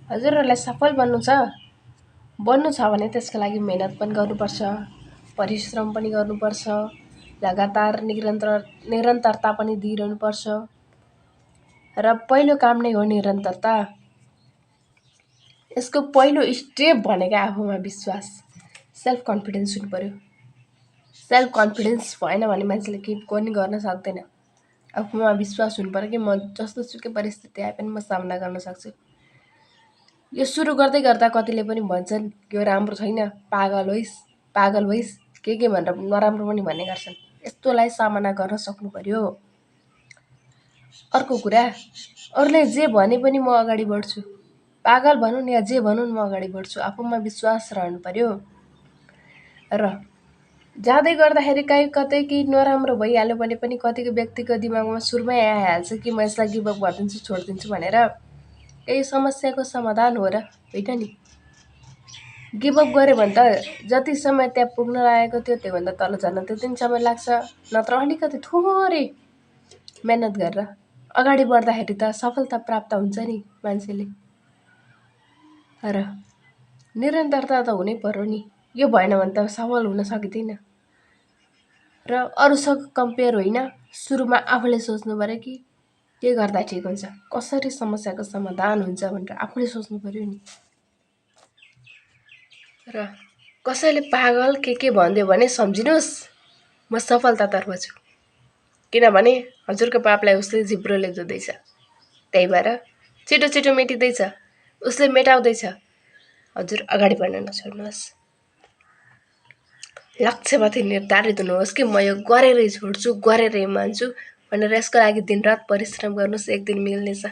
हजुरहरूलाई सफल बन्नु छ भने त्यसको लागि मेहनत पनि गर्नुपर्छ, परिश्रम पनि गर्नुपर्छ, लगातार निरन्तरता पनि दिइरहनुपर्छ। र पहिलो काम नै हो निरन्तरता। यसको पहिलो स्टेप भनेको आफूमा विश्वास, सेल्फ कन्फिडेन्स हुनु पर्यो। सेल्फ कन्फिडेन्स भएन भने मान्छेले केही पनि गर्न सक्दैन। आफूमा विश्वास हुनु पर्यो कि म जस्तो सुकै परिस्थिति आए पनि म सामना गर्न सक्छु। यो सुरु गर्दै गर्दा कतिले पनि भन्छन् यो राम्रो छैन, पागल होइस् के भनेर नराम्रो पनि भन्ने गर्छन्। यस्तोलाई सामना गर्न सक्नु पर्यो। अर्को कुरा, अरूले जे भने पनि म अगाडि बढ्छु, पागल भनुन् या जे भनुन् म अगाडि बढ्छु। आफूमा विश्वास रहनु पर्यो। र जाँदै गर्दाखेरि कतै केही नराम्रो भइहाल्यो भने पनि कतिको व्यक्तिको दिमागमा सुरुमै आइहाल्छ कि म यसलाई गिभ अप गरिदिन्छु, छोडिदिन्छु भनेर। यही समस्याको समाधान हो र, होइन नि? गिभ अप गऱ्यो भने त जति समय त्यहाँ पुग्न लागेको थियो त्योभन्दा तल झर्न त्यति नै समय लाग्छ। नत्र अलिकति थोरै मेहनत गरेर अगाडि बढ्दाखेरि त सफलता प्राप्त हुन्छ नि मान्छेले। र निरन्तरता त हुनै पर्यो नि। यो भएन भने त सफल हुन सकिँदैन। र अरूसँग कम्पेयर होइन, सुरुमा आफूले सोच्नु पर्यो कि के गर्दा ठिक हुन्छ, कसरी समस्याको समाधान हुन्छ भनेर आफूले सोच्नु पर्यो नि। र कसैले पागल के भनिदियो भने सम्झिनुहोस् म सफलतातर्फ छु। किनभने हजुरको पापलाई उसले जिब्रोले धुँदैछ। त्यही भएर छिटो छिटो मेटिँदैछ, उसले मेटाउँदैछ। हजुर अगाडि बढ्न नछोड्नुहोस्। लक्ष्यमाथि निर्धारित हुनुहोस् कि म यो गरेरै छोड्छु, गरेरै मान्छु भनेर। यसको लागि दिनरात परिश्रम गर्नुहोस्, एक दिन मिल्नेछ।